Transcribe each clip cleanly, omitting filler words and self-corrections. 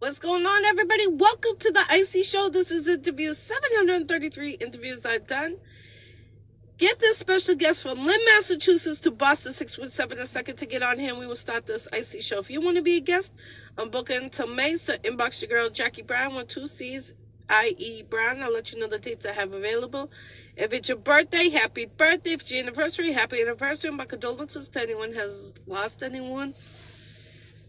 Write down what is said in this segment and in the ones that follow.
What's going on, everybody? Welcome to the Iccy Show. This is interview 733 interviews I've done. Get this special guest from Lynn, Massachussetts to Boston 617 a second to get on here, and we will start this Iccy Show. If you want to be a guest, I'm booking until May, so inbox your girl Jackie Brown with 2 C's, I.E. Brown. I'll let you know the dates I have available. If it's your birthday, happy birthday. If it's your anniversary, happy anniversary. My condolences to anyone who has lost anyone.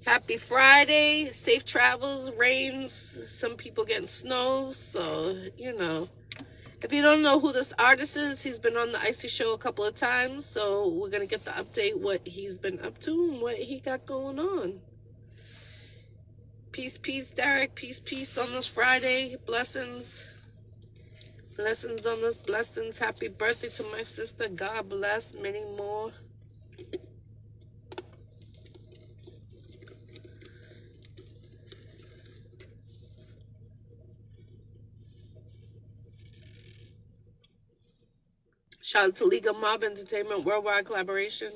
Happy Friday, safe travels, rains, some people getting snow, so, you know. If you don't know who this artist is, he's been on the Iccy Show a couple of times, so we're going to get the update what he's been up to and what he got going on. Peace, peace, Derek. Peace, peace on this Friday. Blessings. Blessings on this blessings. Happy birthday to my sister. God bless. Many more. Shout out to League of Mob Entertainment, worldwide collaboration.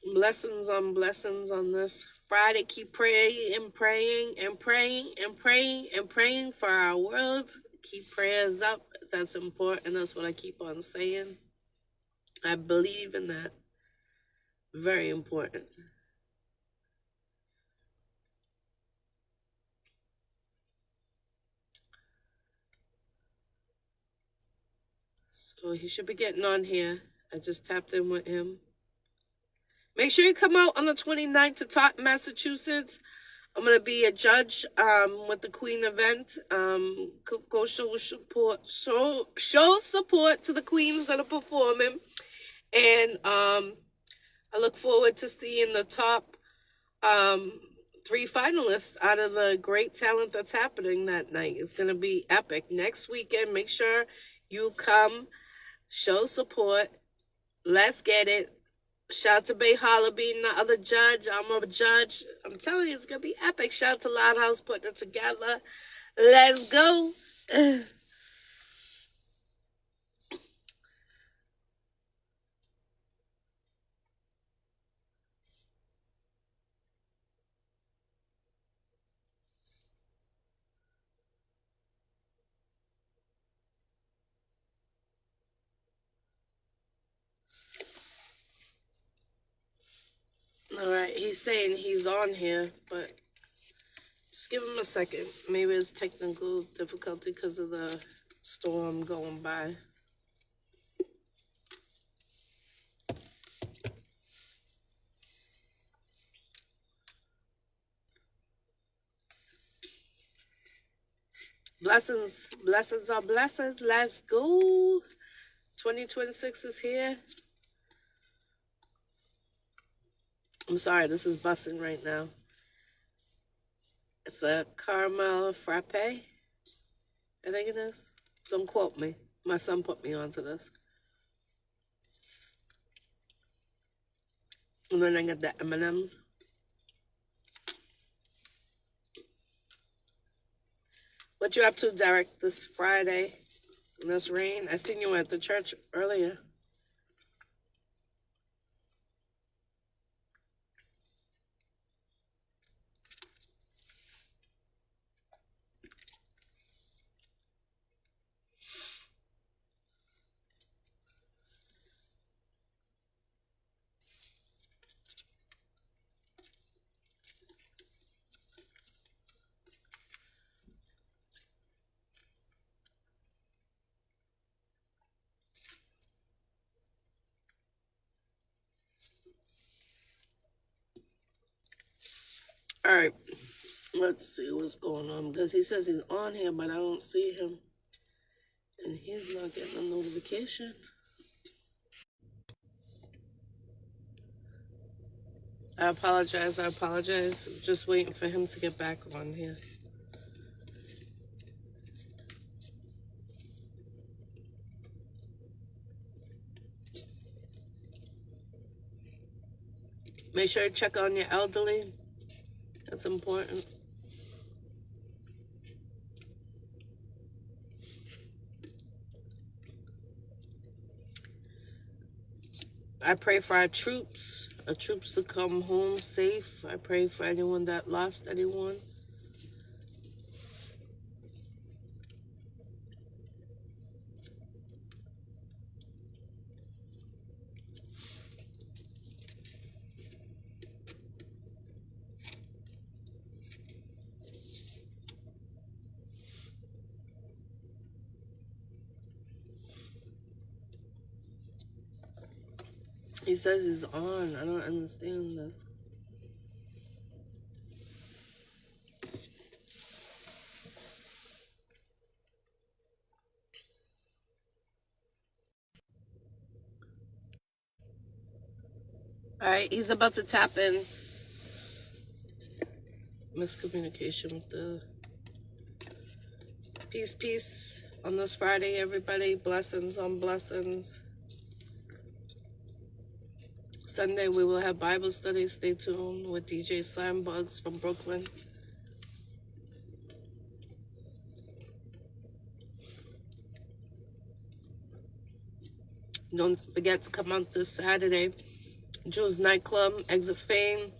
Blessings on this Friday. Keep praying and praying and praying and praying and praying for our world. Keep prayers up. That's important. That's what I keep on saying. I believe in that. Very important. So he should be getting on here. I just tapped in with him. Make sure you come out on the 29th to Taunton, Massachusetts. I'm going to be a judge with the Queen event. Go show support to the queens that are performing. And I look forward to seeing the top 3 finalists out of the great talent that's happening that night. It's going to be epic. Next weekend, make sure you come, show support. Let's get it. Shout out to Bay Holla being the other judge. I'm a judge. I'm telling you, it's going to be epic. Shout out to Loud House putting it together. Let's go. All right, he's saying he's on here, but just give him a second. Maybe it's technical difficulty because of the storm going by. Blessings, blessings are blessings. Let's go. 2026 is here. I'm sorry, this is bussing right now. It's a caramel frappe, I think it is. Don't quote me. My son put me onto this. And then I get the M&Ms. What you up to, Derek, this Friday in this rain? I seen you at the church earlier. All right, let's see what's going on, because he says he's on here, but I don't see him, and he's not getting a notification. I apologize. I'm just waiting for him to get back on here. Make sure you check on your elderly. That's important. I pray for our troops to come home safe. I pray for anyone that lost anyone. He says he's on. I don't understand this. Alright, he's about to tap in. Miscommunication with the... Peace on this Friday, everybody. Blessings on blessings. Sunday we will have Bible study. Stay tuned with DJ Slambugs from Brooklyn. Don't forget to come out this Saturday. Jules Nightclub, Exit Fame,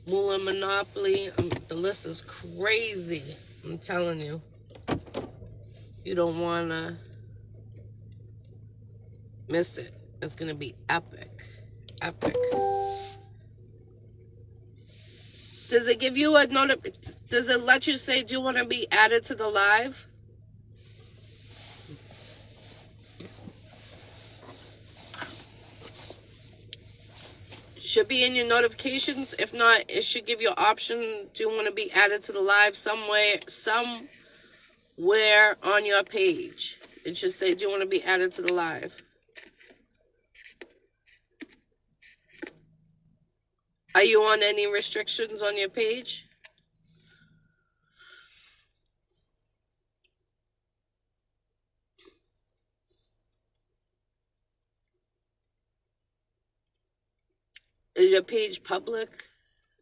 Moolah Monopoly. The list is crazy. I'm telling you. You don't want to miss it. It's going to be epic. Epic. Does it give you a does it let you say, do you want to be added to the live? Should be in your notifications. If not, it should give you an option. Do you want to be added to the live somewhere on your page? It should say, do you want to be added to the live? Are you on any restrictions on your page? Is your page public?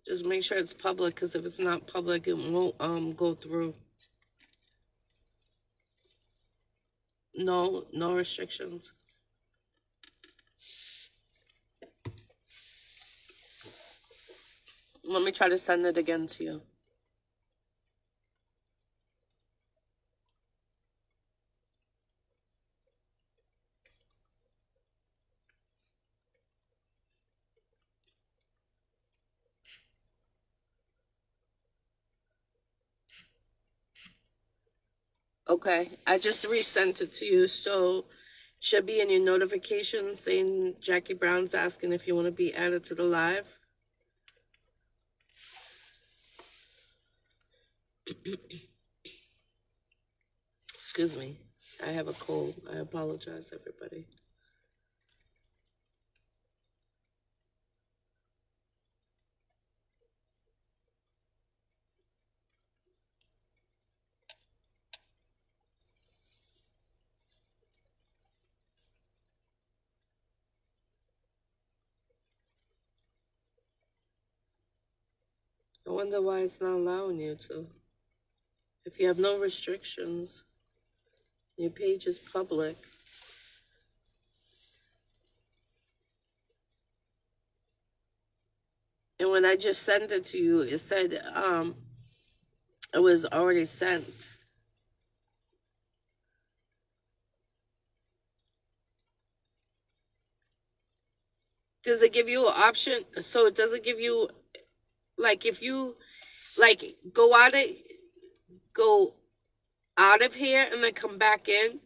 Just make sure it's public, because if it's not public, it won't go through. No restrictions. Let me try to send it again to you. Okay, I just resent it to you, so should be in your notifications saying Jackie Brown's asking if you want to be added to the live. Excuse me, I have a cold. I apologize, everybody. I wonder why it's not allowing you to. If you have no restrictions, your page is public. And when I just sent it to you, it said it was already sent. Does it give you an option? So it doesn't give you, like, if you, like, go out of here and then come back in?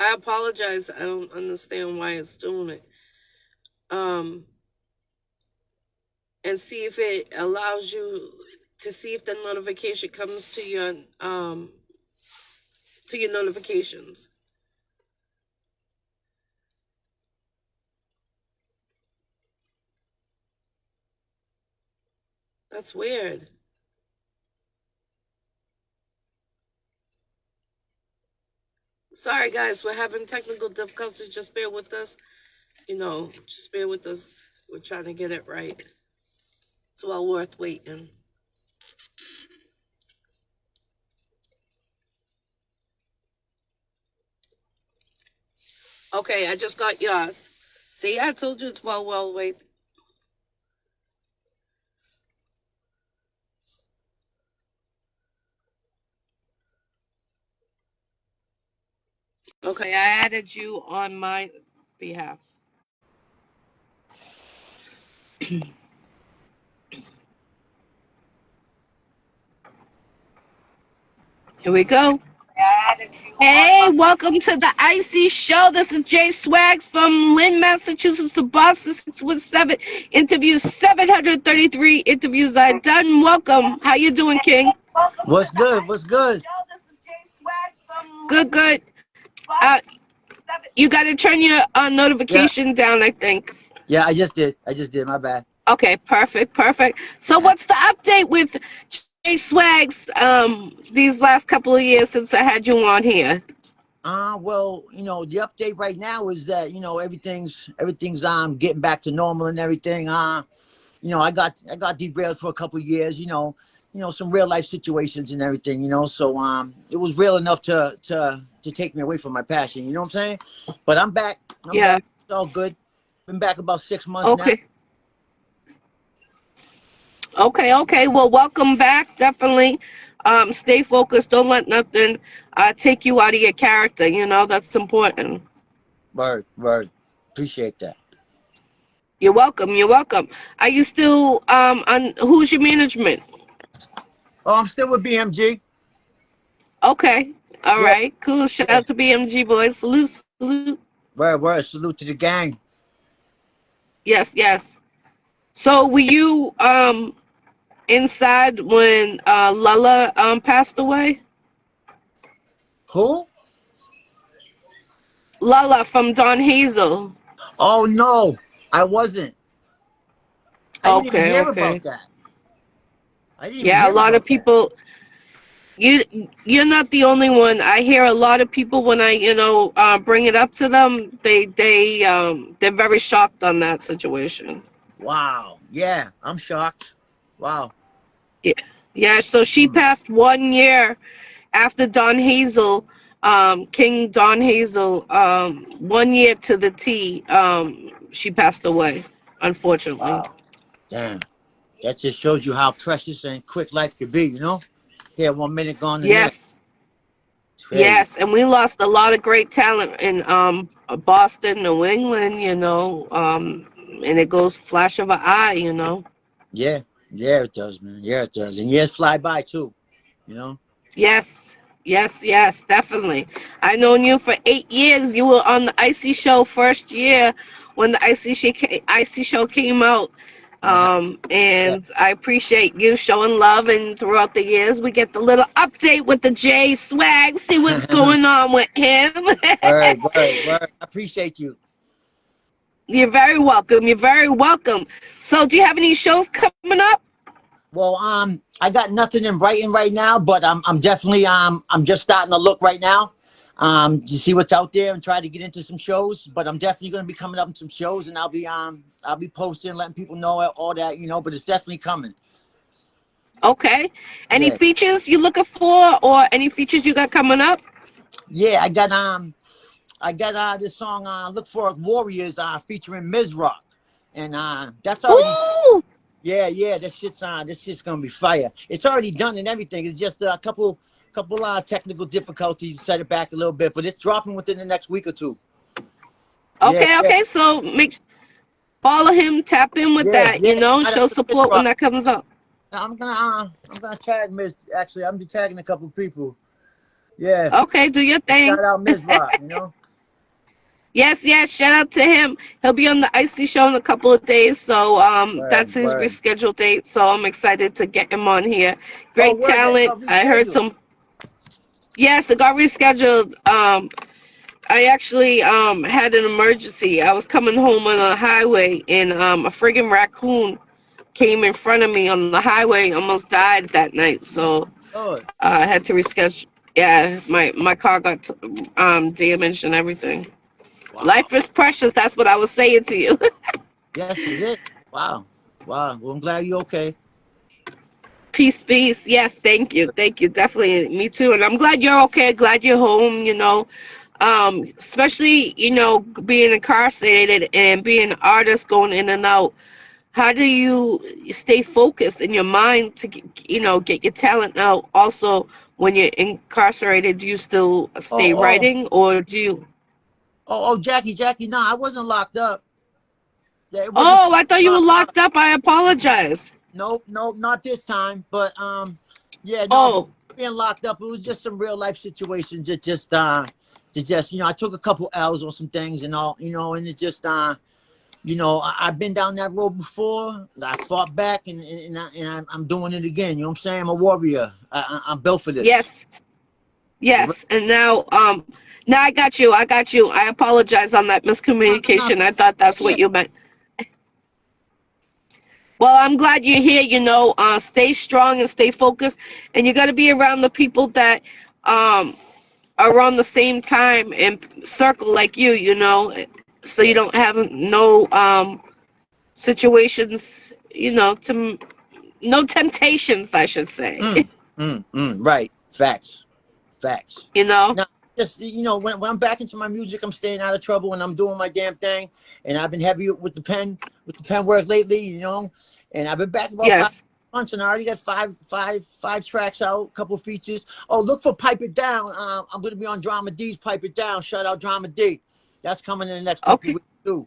I apologize. I don't understand why it's doing it. And see if it allows you to see if the notification comes to your notifications. That's weird. Sorry, guys, we're having technical difficulties. Just bear with us. Just bear with us. We're trying to get it right. It's well worth waiting. Okay, I just got yours. See, I told you it's well, wait. Okay, I added you on my behalf. Here we go. Hey, welcome to the Iccy Show. This is Jayswagz from Lynn, Massachussetts to Boston 617. Interviews 733 interviews I've done. Welcome. How you doing, King? What's good? What's good? Good, good. You got to turn your notification down, I think. Yeah, I just did. My bad. Okay, perfect, perfect. So what's the update with Jayswagz these last couple of years since I had you on here? Well, the update right now is that, everything's getting back to normal and everything. I got derailed for a couple of years, some real life situations and everything, so it was real enough to take me away from my passion, you know what I'm saying? But I'm back. I'm back. It's all good. Been back about 6 months now. Okay. Well, welcome back. Definitely stay focused. Don't let nothing take you out of your character. That's important. Word. Appreciate that. You're welcome. Are you still on who's your management? Oh, I'm still with BMG. Okay. All right. Cool. Shout out to BMG boys. Salute. Word. Salute to the gang. Yes. So were you inside when Lala passed away? Who? Lala from Don Hazel. Oh no, I wasn't. I didn't even hear about that. A lot of people. You're not the only one. I hear a lot of people when I bring it up to them. They're very shocked on that situation. Wow. Yeah, I'm shocked. Wow. Yeah. So she passed 1 year after Don Hazel, King Don Hazel. 1 year to the T. She passed away, unfortunately. Wow. Damn. That just shows you how precious and quick life could be, Here, 1 minute gone the next. Yes, and we lost a lot of great talent in Boston, New England, and it goes flash of an eye, Yeah, it does, man. Yeah, it does. And years fly by too, Yes, definitely. I known you for 8 years. You were on the Iccy Show first year when the Iccy Show came out. And I appreciate you showing love, and throughout the years we get the little update with the Jayswagz, see what's going on with him. Word. I appreciate you. You're very welcome. So do you have any shows coming up? Well, I got nothing in writing right now, but I'm definitely I'm just starting to look right now. To see what's out there and try to get into some shows. But I'm definitely gonna be coming up in some shows, and I'll be posting, letting people know all that, But it's definitely coming. Okay. Any features you looking for, or any features you got coming up? Yeah, I got this song "Look for Warriors" featuring Ms. Rock, and that's already. Ooh! Yeah, this shit's gonna be fire. It's already done and everything. It's just a couple technical difficulties, set it back a little bit, but it's dropping within the next week or two. Okay. So follow him, tap in with that, show support when that comes up. I'm gonna tag Miss. Actually, I'm tagging a couple people. Yeah. Okay, do your thing. Shout out Ms. Rock, Yes, shout out to him. He'll be on the Iccy Show in a couple of days, so that's his rescheduled date. So I'm excited to get him on here. Great talent. I heard some. Yes, it got rescheduled. I actually had an emergency. I was coming home on a highway, and a friggin' raccoon came in front of me on the highway. Almost died that night, so I had to reschedule. Yeah, my car got damaged and everything. Wow. Life is precious. That's what I was saying to you. Yes, it is. Wow. Well, I'm glad you're okay. Peace. Yes, thank you. Definitely, me too. And I'm glad you're okay. Glad you're home. especially, you know, being incarcerated and being an artist going in and out. How do you stay focused in your mind to, you know, get your talent out? Also, when you're incarcerated, do you still Oh, stay oh, writing, or do you? Jackie, no, I wasn't locked up. Yeah, it wasn't Oh, I thought you were locked up. locked up. I apologize. Nope, not this time. But yeah, no, Oh, being locked up, it was just some real life situations. Just you know, I took a couple L's on some things and all, you know, and it's just you know, I've been down that road before. I fought back, I'm doing it again. You know what I'm saying? I'm a warrior. I'm built for this. yes, yes. And now I got you. I got you. I apologize on that No, miscommunication. I thought that's yeah, what you meant. Well, I'm glad you're here. You know, stay strong and stay focused, and you got to be around the people that um are on the same time and circle like you know, so you yeah. don't have no situations, you know, to no temptations, I should say. Right. Facts. You know. Now, just you know, when I'm back into my music, I'm staying out of trouble and I'm doing my damn thing. And I've been heavy with the pen work lately, you know. And I've been back about five Yes. months, and I already got five tracks out, a couple features. Oh, look for Pipe It Down. I'm gonna be on Drama D's Pipe It Down. Shout out Drama D. That's coming in the next couple Okay. weeks too.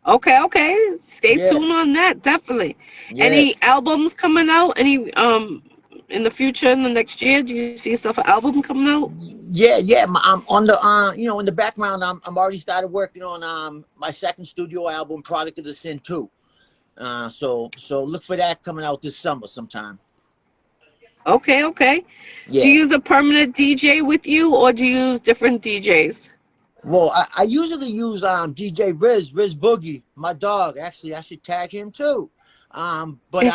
Okay. Stay Yeah, tuned on that. Definitely. yeah. Any albums coming out? Any in the future, in the next year? Do you see yourself an album coming out? Yeah. I'm on the you know, in the background. I'm already started working on my second studio album, Product of the Sin 2. So look for that coming out this summer sometime. Okay. Do Yeah. you use a permanent DJ with you, or do you use different DJs? Well, I usually use DJ Riz Boogie, my dog. Actually, I should tag him too. But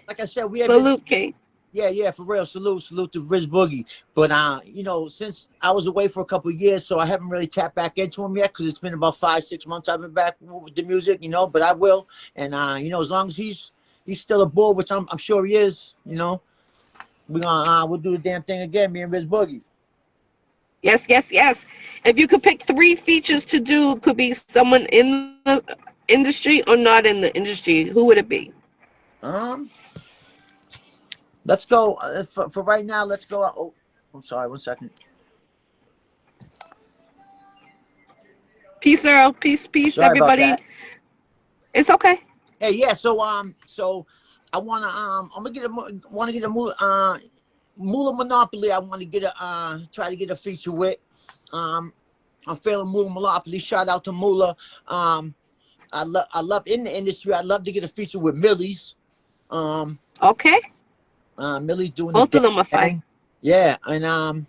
like I said, we have been. Salute, Kate. Yeah, for real. Salute to Riz Boogie. But you know, since I was away for a couple of years, so I haven't really tapped back into him yet because it's been about 5-6 months I've been back with the music, you know. But I will, and you know, as long as he's still aboard, which I'm sure he is, you know, we'll do the damn thing again, me and Riz Boogie. Yes. If you could pick three features to do, could be someone in the industry or not in the industry, who would it be? Um, let's go for right now. Let's go. Oh, I'm sorry. 1 second. Peace, Earl. Peace, Sorry about everybody. that. It's okay. Hey, yeah. So I wanna I'm gonna get a Mula Monopoly. I want to get a try to get a feature with. Um, I'm feeling Mula Monopoly. Shout out to Mula. I love in the industry. I'd love to get a feature with Millie's. Um, Okay. Millie's doing the Both of damn them are fine. thing. Yeah, and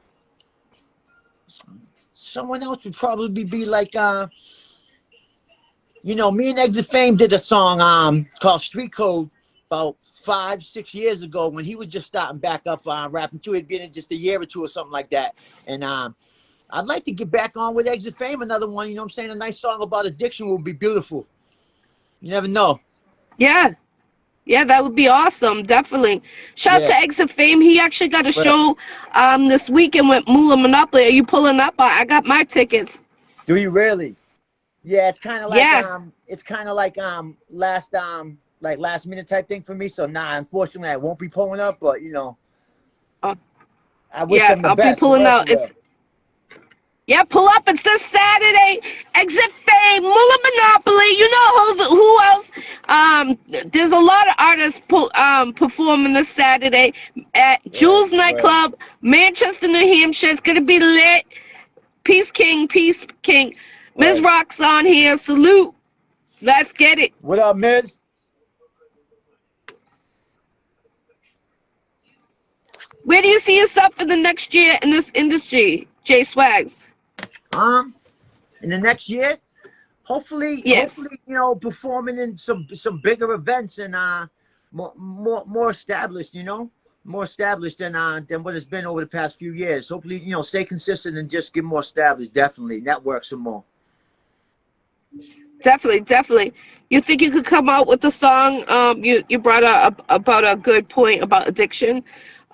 someone else would probably be like you know, me and Exit Fame did a song called Street Code about 5-6 years ago when he was just starting back up rapping too. It'd been in just a year or two or something like that. And I'd like to get back on with Exit Fame, another one, you know what I'm saying? A nice song about addiction would be beautiful. You never know. Yeah. Yeah, that would be awesome. Definitely. Shout out Yeah. to Exit Fame. He actually got a But show this weekend with Mula Monopoly. Are you pulling up? I got my tickets. do you really? Yeah, Yeah. it's kind of like last minute type thing for me. So nah, unfortunately I won't be pulling up, but you know, Uh, I wish yeah, them the I'll be best for pulling real, out. for real. Yeah, pull up. It's this Saturday. Exit Fame, Mula Monopoly. You know who else? There's a lot of artists performing this Saturday at Right, Jules right, Nightclub, Manchester, New Hampshire. It's gonna be lit. Peace King. Ms. right. Rock's on here. Salute. Let's get it. What up, Miz? Where do you see yourself in the next year in this industry, Jayswagz? In the next year, hopefully, Yes. you know, performing in some bigger events and more established, you know, more established than what it's been over the past few years. Hopefully, you know, stay consistent and just get more established. Definitely, network some more. Definitely. You think you could come out with a song? You brought up about a good point about addiction.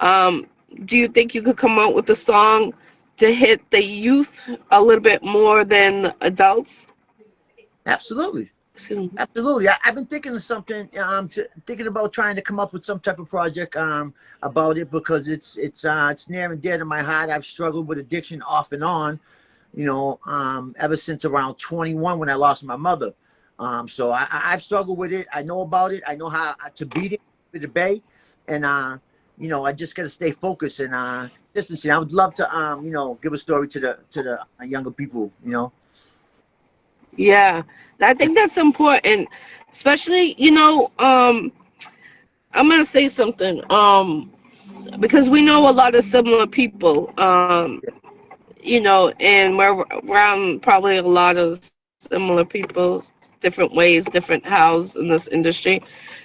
Do you think you could come out with a song to hit the youth a little bit more than adults? Absolutely. Excuse me. Absolutely. I've been thinking of something. Thinking about trying to come up with some type of project about it, because it's near and dear to my heart. I've struggled with addiction off and on, ever since around 21 when I lost my mother. So I've struggled with it. I know about it. I know how to beat it with the bay, and I just got to stay focused and consistency. I would love to give a story to the younger people. Yeah, I think that's important, especially, I'm gonna say something, because we know a lot of similar people, and we're around probably a lot of similar people, different ways, different hows in this industry.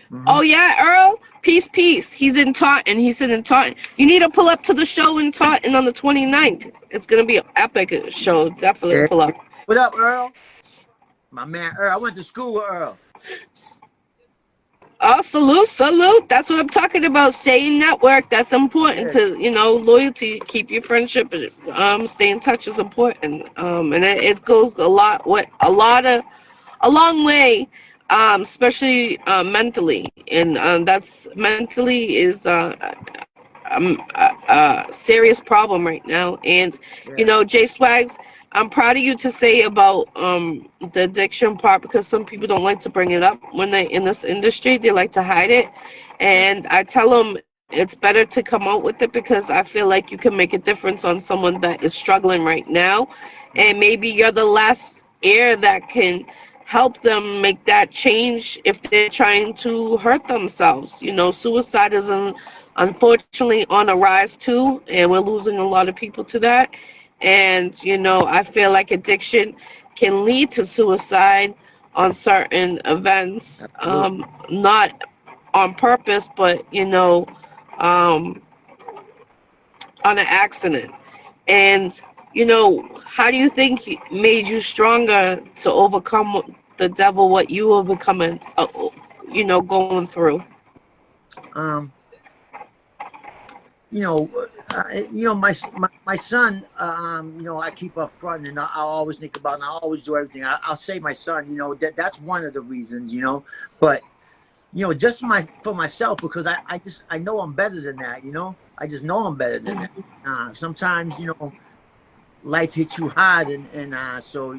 Hmm. Oh yeah, Earl, peace, peace. He's in Taunton. He's in Taunton. You need to pull up to the show in Taunton on the 29th. It's gonna be an epic show. Definitely Yeah. pull up. What up, Earl? My man Earl. I went to school with Earl. Oh, salute, salute. That's what I'm talking about. Stay in network. That's important Yeah. to, loyalty. Keep your friendship. Stay in touch is important. And it goes a long way, especially mentally. And that's mentally is a serious problem right now. And Yeah. Jayswagz, I'm proud of you to say about the addiction part, because some people don't like to bring it up when they're in this industry. They like to hide it, Yeah. and I tell them it's better to come out with it, because I feel like you can make a difference on someone that is struggling right now, and maybe you're the last ear that can help them make that change if they're trying to hurt themselves. Suicide is unfortunately on a rise too, and we're losing a lot of people to that. And I feel like addiction can lead to suicide on certain events, Absolutely. not on purpose, but um, on an accident. And how do you think made you stronger to overcome the devil, what you were becoming, going through? Um, you know, my son. I keep up front, and I always think about, and I always do everything. I'll say my son. That's one of the reasons. But just for myself, because I know I'm better than that. I just know I'm better than that. Sometimes life hits you hard, and so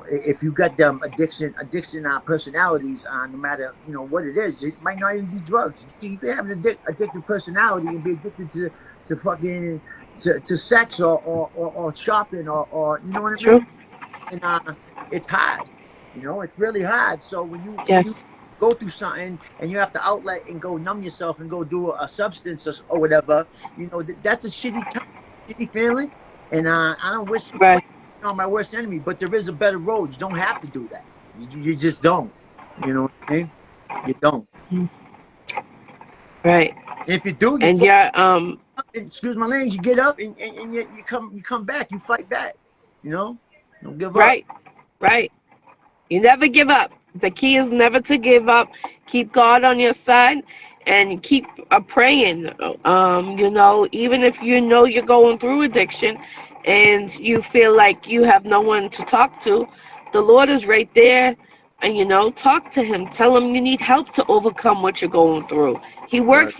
if you got them addiction personalities, no matter what it is, it might not even be drugs. You can have an addicted personality and be addicted to fucking to sex or shopping or you know what I True. mean. And it's hard. It's really hard. So when you Yes. go through something and you have to outlet and go numb yourself and go do a substance or whatever, that's a shitty time, shitty feeling. And I don't wish Right. on my worst enemy, but there is a better road. You don't have to do that. You just don't. You know what I mean? You don't. Right. And if you do, you And fall, yeah, excuse my language, you get up and you come back, you fight back. Don't give up. right, right. You never give up. The key is never to give up. Keep God on your side and keep praying. Even if you're going through addiction and you feel like you have no one to talk to, the Lord is right there. And talk to him. Tell him you need help to overcome what you're going through. He Right. works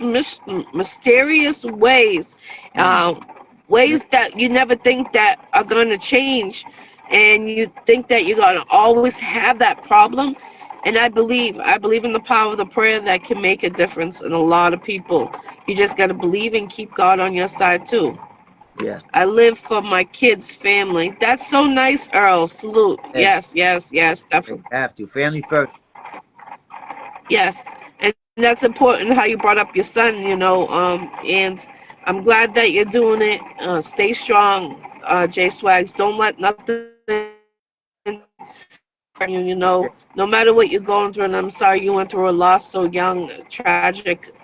mysterious ways, Mm. uh, Yeah. ways that you never think that are going to change, and you think that you're going to always have that problem. And I believe in the power of the prayer that can make a difference in a lot of people. You just got to believe and keep God on your side too. Yes. I live for my kids' family. That's so nice, Earl. Salute. Hey, Yes, yes, yes, hey, definitely. have to. Family first. Yes, and that's important how you brought up your son, and I'm glad that you're doing it. Stay strong, Jayswagz. Don't let nothing hurt you, Yeah. no matter what you're going through. And I'm sorry you went through a loss so young, tragic.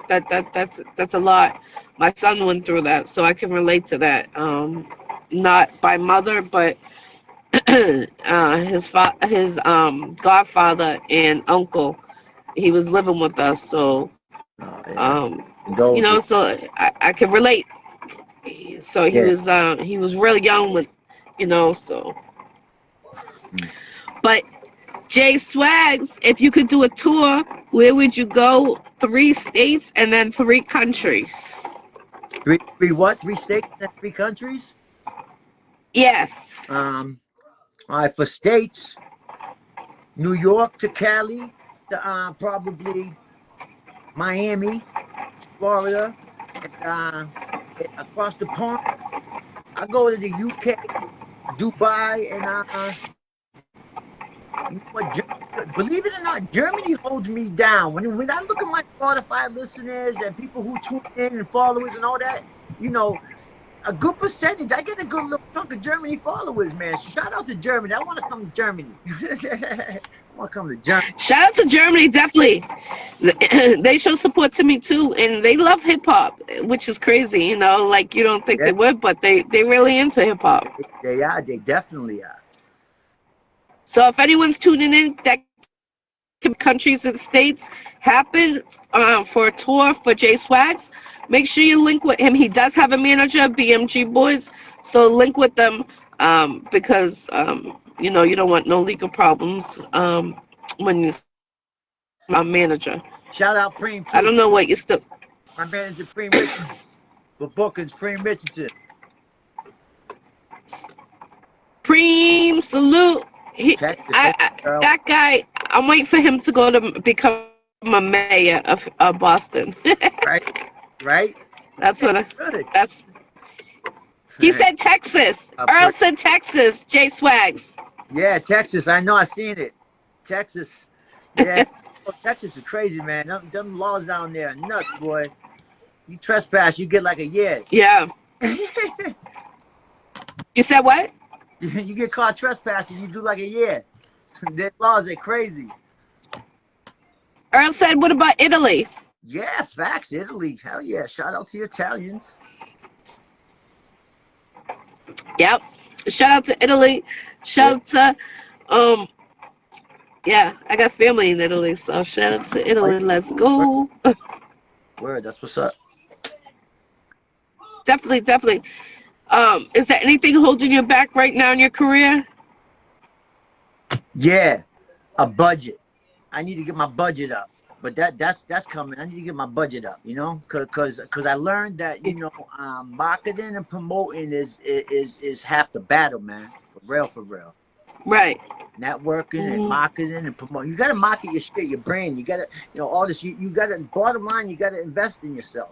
That's a lot. My son went through that, so I can relate to that. Not by mother, but his godfather and uncle. He was living with us, so Oh, yeah. you know, Condolences. so I can relate. So Yeah. he was real young with, so. But Jayswagz, if you could do a tour, where would you go? 3 states and then 3 countries. Three what? 3 states and 3 countries? Yes. All right, for states, New York to Cali to probably Miami, Florida, and across the pond. I go to the UK, Dubai, and you know what? Believe it or not, Germany holds me down. When I look at my Spotify listeners and people who tune in and followers and all that, a good percentage. I get a good little chunk of Germany followers, man. Shout out to Germany. I want to come to Germany. I want to come to Germany. Shout out to Germany, definitely. They show support to me too, and they love hip hop, which is crazy. Like you don't think Yeah. they would, but they really into hip hop. They are. They definitely are. So if anyone's tuning in, that countries and states happen for a tour for Jayswagz, make sure you link with him. He does have a manager, BMG Boys, so link with them because you don't want no legal problems when you a manager. Shout out Preem too. I don't know what you still. My manager Preem Richardson for bookings. Preem Richardson. Preem, salute. That guy, I'm waiting for him to go to become a mayor of Boston. Right. That's what he said. Texas. Earl said Texas. Jayswagz. Yeah, Texas. I know. I seen it. Texas. Yeah. Texas is crazy, man. Them laws down there are nuts, boy. You trespass, you get like a year. Yeah. You said what? You get caught trespassing, you do like a year. Their laws are crazy. Earl said, what about Italy? Yeah, facts. Italy. Hell yeah. Shout out to the Italians. Yep. Shout out to Italy. Shout out to yeah, I got family in Italy, so shout out to Italy. Let's go. Word, that's what's up. Definitely. Is there anything holding you back right now in your career? Yeah, a budget. I need to get my budget up, but that's coming. I need to get my budget up, because I learned that marketing and promoting is half the battle, man. For real. Right. Networking and marketing and promoting. You gotta market your shit, your brand. You gotta, all this. You gotta. Bottom line, you gotta invest in yourself.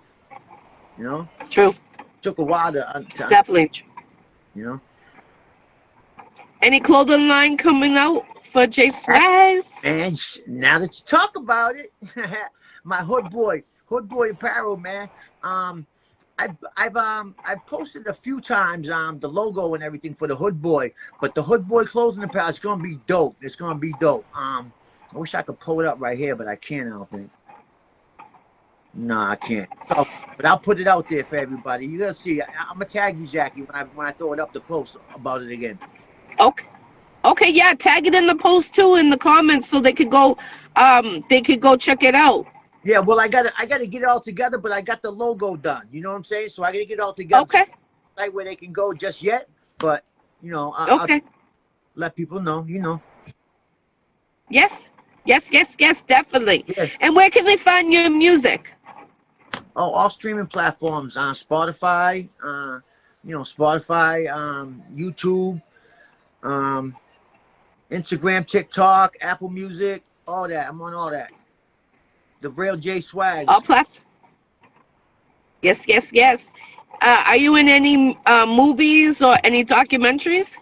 True. Took a while to definitely. Any clothing line coming out for Jayswagz? Man, now that you talk about it, my Hood Boy apparel, man. I've posted a few times the logo and everything for the Hood Boy, but the Hood Boy clothing apparel is gonna be dope. It's gonna be dope. I wish I could pull it up right here, but I can't. I don't think. No, I can't. So, but I'll put it out there for everybody. You gotta see. I'm gonna tag you, Jackie, when I throw it up the post about it again. Okay, yeah, tag it in the post too in the comments so they could go check it out. Yeah, well, I gotta get it all together, but I got the logo done. You know what I'm saying? So I gotta get it all together. Okay. Right where they can go just yet, but I'll let people know. Yes, definitely. Yeah. And where can they find your music? Oh, all streaming platforms on Spotify, YouTube, Instagram, TikTok, Apple Music, all that. I'm on all that. The real Jayswagz. All platforms. Yes. Are you in any movies or any documentaries?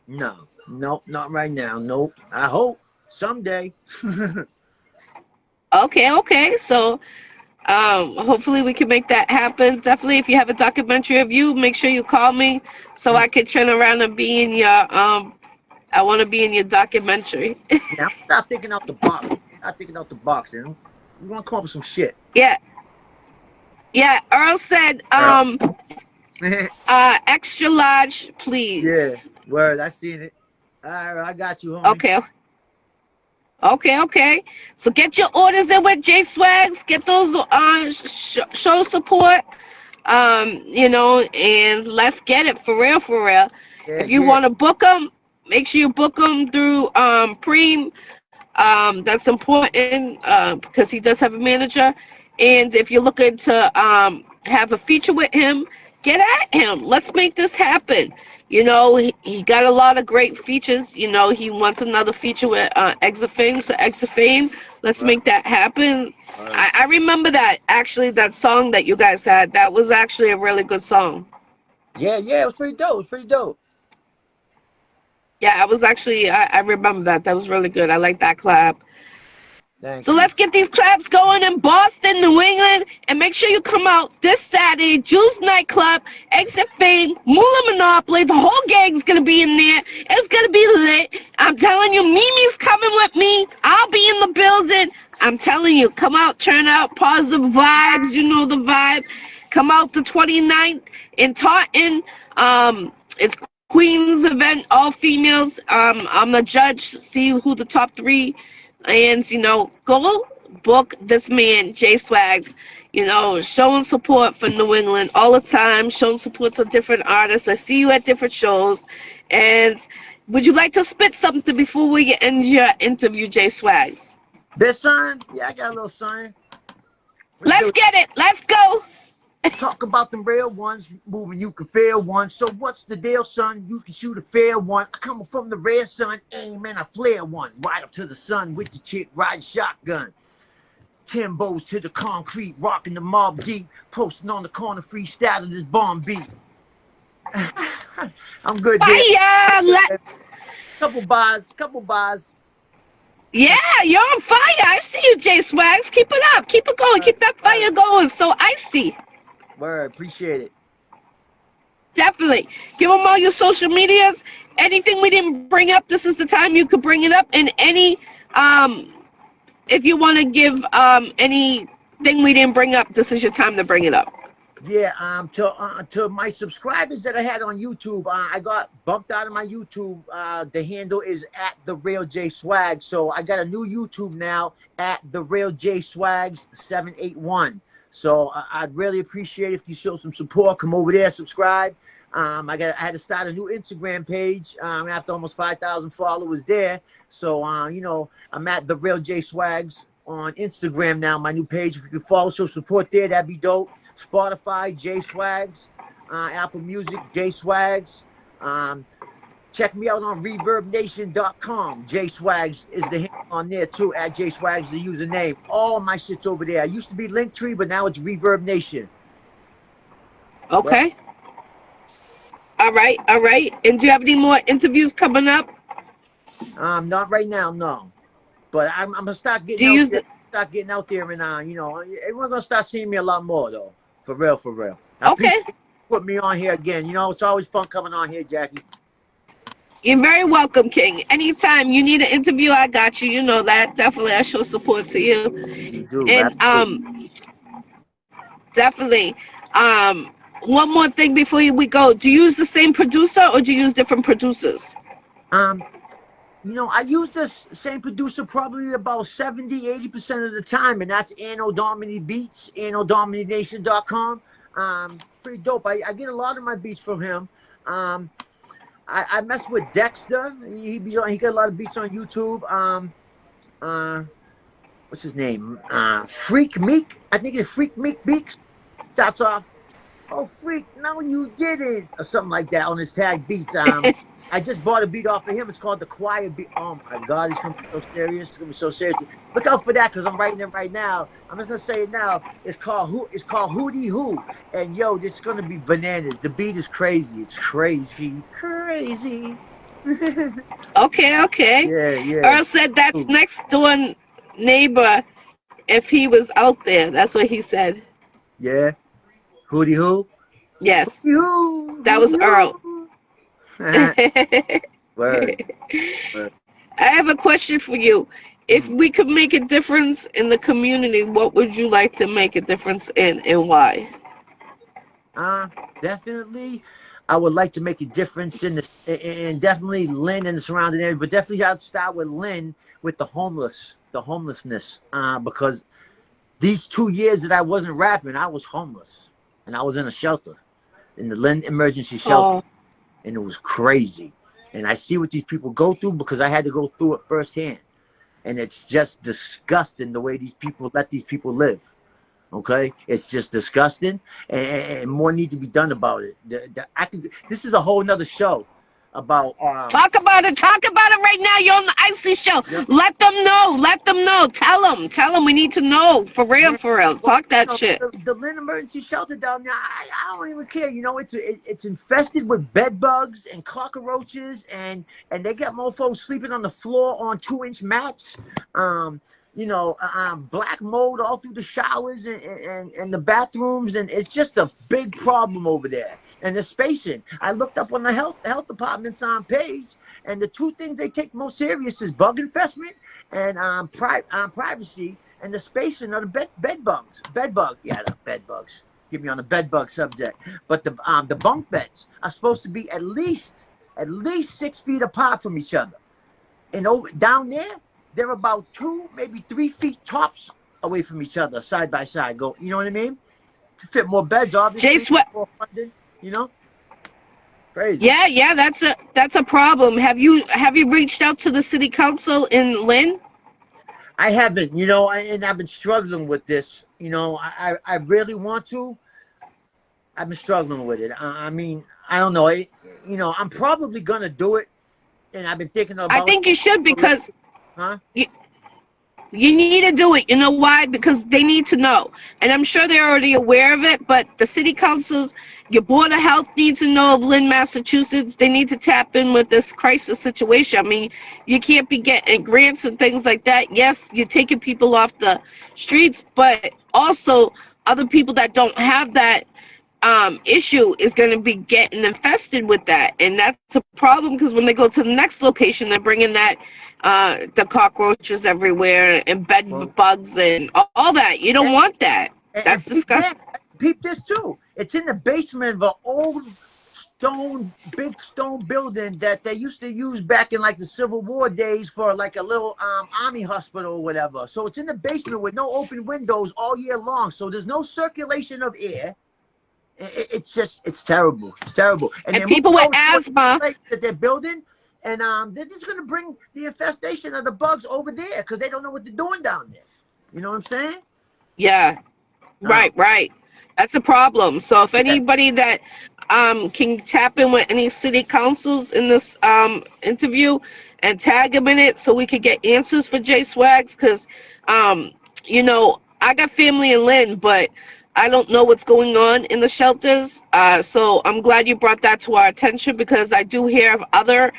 No, not right now. Nope. I hope someday. Okay. So, hopefully we can make that happen. Definitely, if you have a documentary of you, make sure you call me so I can turn around and be in your. I want to be in your documentary. Now, stop thinking out the box. We're gonna come up with some shit. Yeah. Earl said, extra large, please. Yeah. Word. I seen it. All right, I got you, homie. Okay. So get your orders in with Jayswagz. Get those show support. You know, and let's get it for real, for real. Yeah, If you yeah. want to book them, make sure you book them through Preem. That's important because he does have a manager. And if you're looking to have a feature with him, get at him. Let's make this happen. You know, he got a lot of great features. You know, he wants another feature with Exafame. So Exafame, let's Right, make that happen. right. I remember that, actually, that song that you guys had. That was actually a really good song. Yeah, yeah, it was pretty dope. It was pretty dope. Yeah, I was actually, I remember that. That was really good. I like that collab. Thank So you. let's get these clubs going in Boston, New England, and make sure you come out this Saturday. Juice Nightclub, Exit Fame, Moolah Monopoly. The whole gang's gonna be in there. It's gonna be lit. I'm telling you, Mimi's coming with me. I'll be in the building. I'm telling you, come out, turn out, positive vibes. You know the vibe. Come out the 29th in Taunton. It's Queen's event, all females. I'm the judge. See who the top three, and you know, go book this man, Jayswagz. You know, showing support for New England all the time, showing support to different artists. I see you at different shows. And would you like to spit something before we end your interview, Jayswagz? This son? Yeah, I got a little son. Let's do Let's it. get it. Let's go. Talk about them real ones, moving you can feel one. So what's the deal, son? You can shoot a fair one. I come from the red sun, aim and I flare one. Right up to the sun with the chick riding shotgun. Timbos to the concrete, rocking the mob deep, posting on the corner freestyle of this bomb beat. I'm good there. Fire. Let's. Couple bars, couple bars. Yeah, you're on fire. I see you, Jayswagz. Keep it up. Keep it going. Keep that fire going. So icy. Word, appreciate it. Definitely. Give them all your social medias. Anything we didn't bring up, this is the time you could bring it up. And any, if you want to give anything we didn't bring up, this is your time to bring it up. Yeah, to my subscribers that I had on YouTube, I got bumped out of my YouTube. The handle is at the real Jayswagz. So I got a new YouTube now at the real Jayswagz 781. So I'd really appreciate if you show some support. Come over there, subscribe. I had to start a new Instagram page after almost 5,000 followers there. So you know, I'm at the real Jayswagz on Instagram now, my new page. If you could follow, show support there, that'd be dope. Spotify, Jayswagz, Apple Music, Jayswagz. Check me out on ReverbNation.com. Jayswagz is the handle on there too. At Jayswagz the username. All my shit's over there. I used to be Linktree, but now it's Reverb Nation. Okay. All right. All right. And do you have any more interviews coming up? Not right now, no. But I'm gonna start getting out there. Start getting out there, and you know, everyone's gonna start seeing me a lot more though. For real, for real. Okay. Put me on here again. You know, it's always fun coming on here, Jackie. You're very welcome, King. Anytime you need an interview, I got you. You know that. Definitely, I show support to you. You do, And definitely. One more thing before we go. Do you use the same producer or do you use different producers? You know, I use the same producer probably about 70–80% of the time, and that's Anno Domini Beats, AnnoDomination.com. Pretty dope. I get a lot of my beats from him. I mess with Dexter. He got a lot of beats on YouTube. What's his name? Freak Meek. I think it's Freak Meek Beats. That's off. Oh, Freak, no, you didn't. Or something like that on his tag beats. I just bought a beat off of him. It's called The Quiet Beat. Oh, my God, he's going to be so serious. It's going to be so serious. Look out for that because I'm writing it right now. I'm just going to say it now. It's called Hootie Hoo. And, yo, this is going to be bananas. The beat is crazy. It's crazy. Crazy. Okay. Yeah. Earl said that's next door neighbor if he was out there. That's what he said. Yeah. Hootie Hoo? Yes. Hootie Hoo. That was Earl. Word. I have a question for you. If we could make a difference in the community, what would you like to make a difference in and why? Definitely. I would like to make a difference in definitely Lynn and the surrounding area, but definitely I'd start with Lynn with the homelessness, because these 2 years that I wasn't rapping, I was homeless. and I was in a shelter, in the Lynn emergency shelter, Oh, and it was crazy. And I see what these people go through because I had to go through it firsthand. And it's just disgusting the way these people let these people live. Okay, it's just disgusting, and more needs to be done about it. This is a whole nother show about talk about it. Talk about it right now. You're on the Iccy Show. yep. Let them know. Let them know. Tell them. We need to know for real, Yeah. for real. Well, Talk that shit. the Lynn Emergency Shelter down there, I don't even care. You know, it's infested with bed bugs and cockroaches, and they got mofos sleeping on the floor on 2-inch mats. Black mold all through the showers and the bathrooms, and it's just a big problem over there. And the spacing. I looked up on the health department's page, and the two things they take most serious is bug infestment and privacy, and the spacing of the bed bugs. The bed bugs. Get me on the bed bug subject. But the bunk beds are supposed to be at least 6 feet apart from each other. And down there, they're about 2, maybe 3 feet tops away from each other, side by side. You know what I mean? To fit more beds, obviously. More funding, you know? Crazy. Yeah, that's a problem. Have you reached out to the city council in Lynn? I haven't, and I've been struggling with this. I really want to. I've been struggling with it. I mean, I don't know. I'm probably gonna do it, and I've been thinking about. I think you should, because huh? you need to do it. You know why? Because they need to know. And I'm sure they're already aware of it, but the city councils, your Board of Health needs to know of Lynn, Massachusetts. They need to tap in with this crisis situation. I mean, you can't be getting grants and things like that. Yes, you're taking people off the streets, but also other people that don't have that issue is going to be getting infested with that. And that's a problem, because when they go to the next location, they're bringing that the cockroaches everywhere and bed bugs and all that. You don't want that. That's disgusting. Peep this too. It's in the basement of an old big stone building that they used to use back in like the Civil War days for like a little army hospital or whatever. So it's in the basement with no open windows all year long. So there's no circulation of air. It's terrible. It's terrible. And people with asthma that they're building. And they're just going to bring the infestation of the bugs over there because they don't know what they're doing down there. You know what I'm saying? Yeah. Right. That's a problem. So if anybody that can tap in with any city councils in this interview and tag them in it so we could get answers for Jayswagz, because, I got family in Lynn, but I don't know what's going on in the shelters. So I'm glad you brought that to our attention, because I do hear of other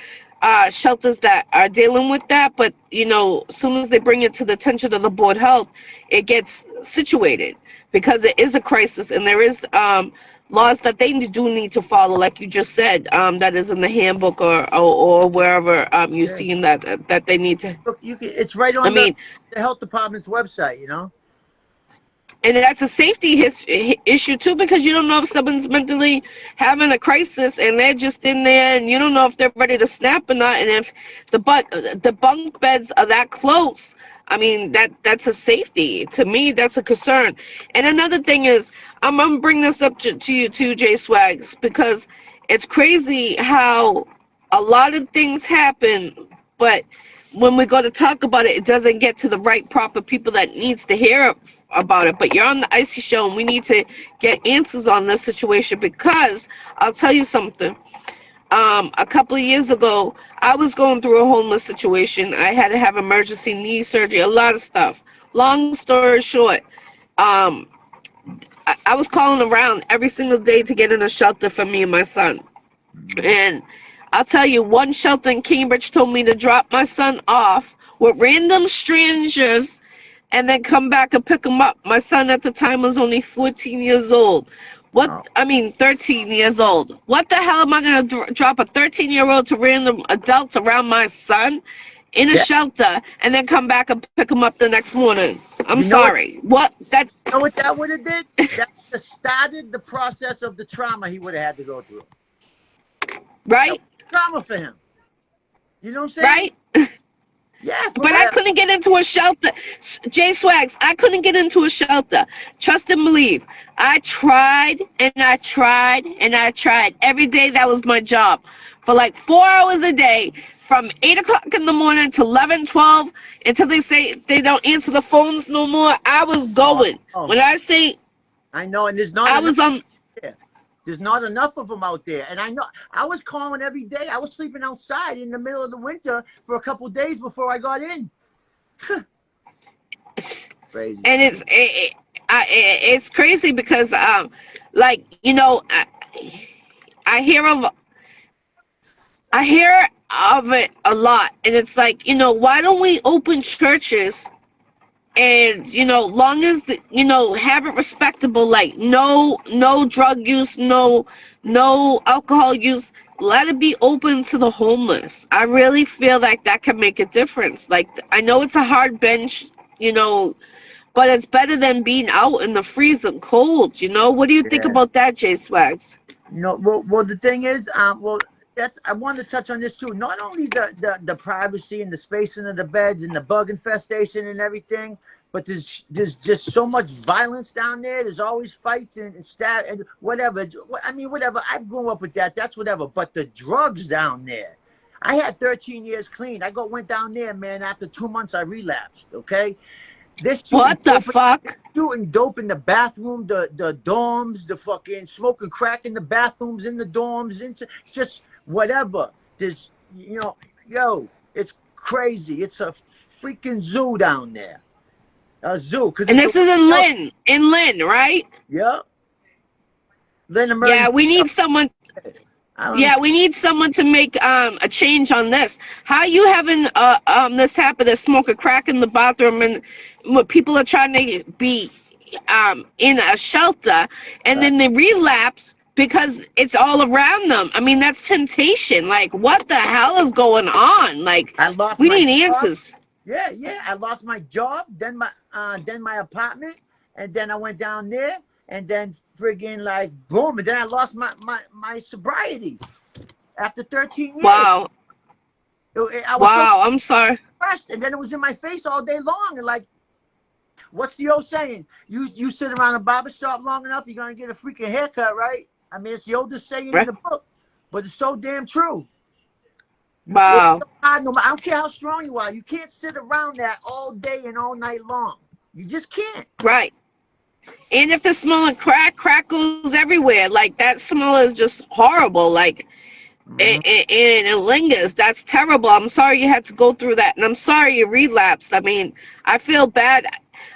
shelters that are dealing with that, but as soon as they bring it to the attention of the Board of Health, it gets situated, because it is a crisis, and there is laws that they do need to follow, like you just said, that is in the handbook or wherever you've seen that they need to. Look, it's right on the health department's website, And that's a safety issue too, because you don't know if someone's mentally having a crisis and they're just in there, and you don't know if they're ready to snap or not. And if the bunk beds are that close, I mean, that's a safety. To me, that's a concern. And another thing is, I'm gonna bring this up to you too, Jayswagz, because it's crazy how a lot of things happen, but when we go to talk about it, it doesn't get to the right proper people that needs to hear about it. But you're on the Iccy Show, and we need to get answers on this situation, because I'll tell you something. A couple of years ago, I was going through a homeless situation. I had to have emergency knee surgery, a lot of stuff. Long story short, I was calling around every single day to get in a shelter for me and my son. And I'll tell you, one shelter in Cambridge told me to drop my son off with random strangers and then come back and pick him up. My son at the time was only 14 years old. 13 years old. What the hell am I going to drop a 13-year-old to random adults around my son in a shelter and then come back and pick him up the next morning? I'm sorry. You know what that would have did? That would have started the process of the trauma he would have had to go through. Right? Trauma for him. You know what I'm saying? Right? Yeah, for But I real. couldn't get into a shelter. Jayswagz, I couldn't get into a shelter. Trust and believe. I tried and I tried and I tried. Every day that was my job. For like 4 hours a day, from 8 o'clock in the morning to 11, 12, until they say they don't answer the phones no more. I was Oh, going. oh, When I say I know, and there's not I enough was on, there. There's not enough of them out there. And I know I was calling every day. I was sleeping outside in the middle of the winter for a couple of days before I got in. Crazy. and it's crazy because like you know I hear of I hear of it a lot, and it's like, why don't we open churches and, long as have it respectable, like no drug use, no alcohol use, let it be open to the homeless. I really feel like that can make a difference. Like, I know it's a hard bench, but it's better than being out in the freezing cold. What do you think Yeah. about that, Jayswagz? No, well, the thing is, that's I wanted to touch on this too. Not only the privacy and the spacing of the beds and the bug infestation and everything, but there's just so much violence down there. There's always fights and stab and whatever. I mean, whatever. I grew up with that. That's whatever. But the drugs down there. I had 13 years clean. Went down there, man. After 2 months, I relapsed. Okay. This What the fuck? shooting dope in the bathroom, the dorms, the fucking smoking crack in the bathrooms, in the dorms, into just whatever. There's, yo, it's crazy. It's a freaking zoo down there. A zoo. And this is in Lynn, right? Yeah. Lynn Yeah, emergency. we need someone. Yeah, we need someone to make a change on this. How you having this happen to smoke a crack in the bathroom, and when people are trying to be in a shelter, and then they relapse because it's all around them? I mean, that's temptation. Like, what the hell is going on? Like, we need answers. Yeah, I lost my job, then my apartment, and then I went down there, and then friggin' like boom, and then I lost my sobriety after 13 years. Wow. I was I'm sorry. depressed, and then it was in my face all day long. And like, what's the old saying? You sit around a barber shop long enough, you're gonna get a freaking haircut, right? I mean, it's the oldest saying in the book, but it's so damn true. Wow. I don't care how strong you are. You can't sit around that all day and all night long. You just can't. Right. And if they're smelling crack goes everywhere. Like, that smell is just horrible. Like, and it lingers. That's terrible. I'm sorry you had to go through that. And I'm sorry you relapsed. I mean, I feel bad.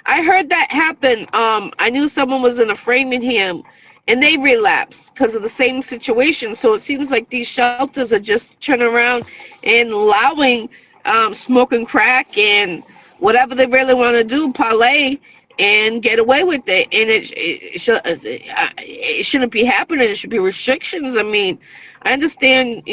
I heard that happen. I knew someone was in a Framingham, and they relapsed because of the same situation. So it seems like these shelters are just turning around and allowing smoking crack and whatever they really want to do, parlay, and get away with it. And it shouldn't be happening. It should be restrictions. I mean, I understand,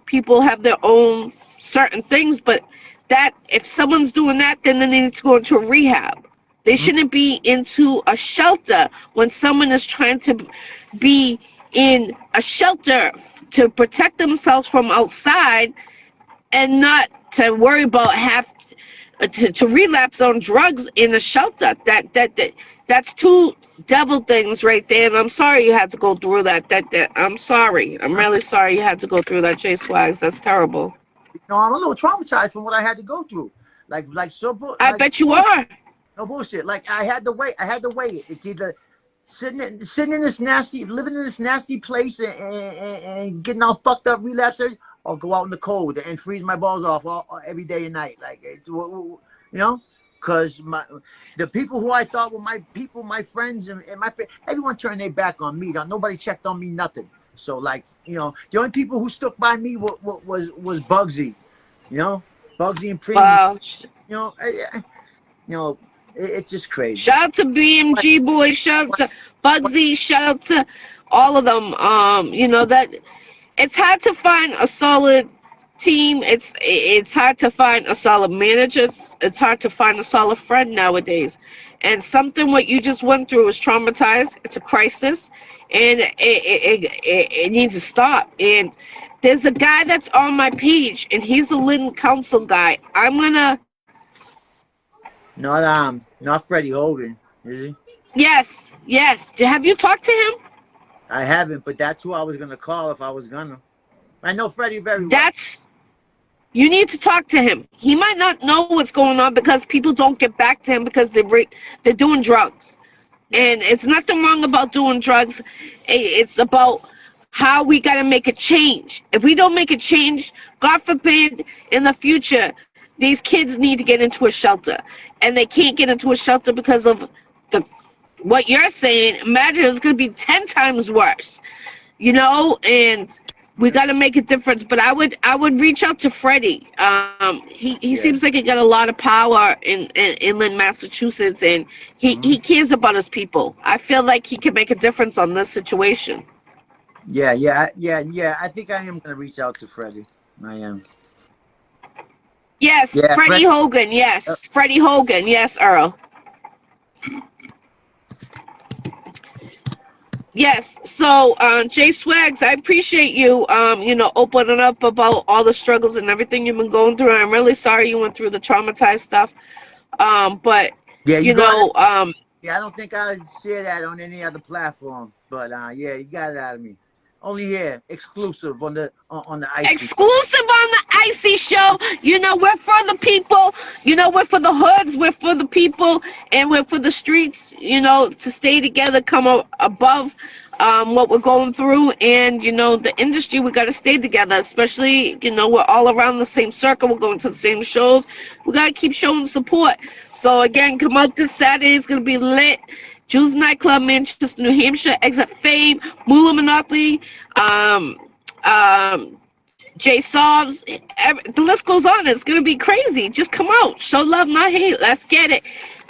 people have their own certain things, but that if someone's doing that, then they need to go into a rehab. They shouldn't be into a shelter when someone is trying to be in a shelter to protect themselves from outside, and not to worry about to relapse on drugs in a shelter. That's two devil things right there. And I'm sorry you had to go through that. I'm sorry. I'm really sorry you had to go through that, Jayswagz. That's terrible. I'm a little traumatized from what I had to go through. I bet you are. No bullshit. Like, I had to wait. It's either living in this nasty place and getting all fucked up, relapse, or go out in the cold and freeze my balls off every day and night. Like, because the people who I thought were my people, my friends, and everyone turned their back on me. Nobody checked on me, nothing. So, like, the only people who stuck by me was Bugsy. Bugsy and Premium. Wow. It's just crazy. Shout out to BMG Boys, shout out to Bugsy, shout out to all of them. That it's hard to find a solid team. It's hard to find a solid manager. It's hard to find a solid friend nowadays. And something what you just went through is traumatized. It's a crisis, and it needs to stop. And There's a guy that's on my page, and he's a Lynn Council guy. I'm gonna. Not Freddie Hogan, is he? Yes, yes. Have you talked to him? I haven't, but that's who I was gonna call if I was gonna. I know Freddie very well. That's. You need to talk to him. He might not know what's going on because people don't get back to him because they're doing drugs, and it's nothing wrong about doing drugs. It's about how we got to make a change. If we don't make a change, God forbid, in the future, these kids need to get into a shelter, and they can't get into a shelter because of what you're saying. Imagine it's going to be 10 times worse, and we got to make a difference. But I would reach out to Freddie. He seems like he got a lot of power in Lynn, Massachusetts, and he cares about his people. I feel like he can make a difference on this situation. Yeah. I think I am gonna reach out to Freddie. I am. Yes, yeah, Freddie Hogan. Yes, Freddie Hogan. Yes, Earl. Yes. So, Jayswagz, I appreciate you, opening up about all the struggles and everything you've been going through. I'm really sorry you went through the traumatized stuff. But yeah, I don't think I'd share that on any other platform. But yeah, you got it out of me. Only here, exclusive on the Iccy. Exclusive on the Iccy Show. We're for the people. We're for the hoods. We're for the people, and we're for the streets. To stay together, come above what we're going through, and the industry. We got to stay together. Especially, we're all around the same circle. We're going to the same shows. We got to keep showing support. So again, come out this Saturday. It's gonna be lit. Jules Nightclub, Manchester, New Hampshire, Exit Fame, Moolah Monopoly, Jayswagz, the list goes on. It's going to be crazy. Just come out. Show love, not hate. Let's get it.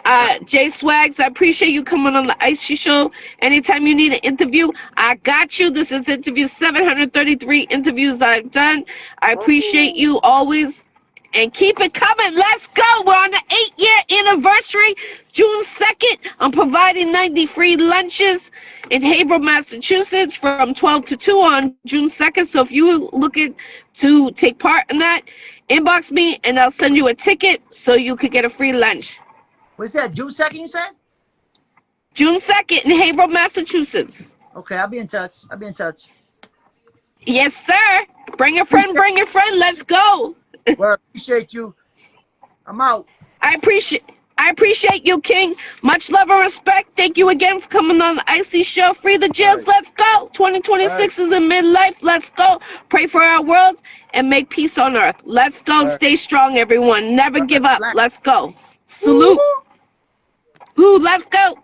Jayswagz, I appreciate you coming on the Iccy Show. Anytime you need an interview, I got you. This is interview 733 interviews I've done. I appreciate you always. And keep it coming. Let's go. We're on the 8-year anniversary. June 2nd, I'm providing 90 free lunches in Haverhill, Massachusetts from 12 to 2 on June 2nd. So if you're looking to take part in that, inbox me and I'll send you a ticket so you could get a free lunch. What's that, June 2nd you said? June 2nd in Haverhill, Massachusetts. Okay, I'll be in touch. Yes, sir. Bring a friend, Let's go. Well, appreciate you. I'm out. I appreciate you, King. Much love and respect. Thank you again for coming on the Iccy Show. Free the jails. Right. Let's go. 2026 is in midlife. Let's go. Pray for our worlds and make peace on earth. Let's go. Right. Stay strong, everyone. Never give up. Let's go. Salute. Ooh, let's go.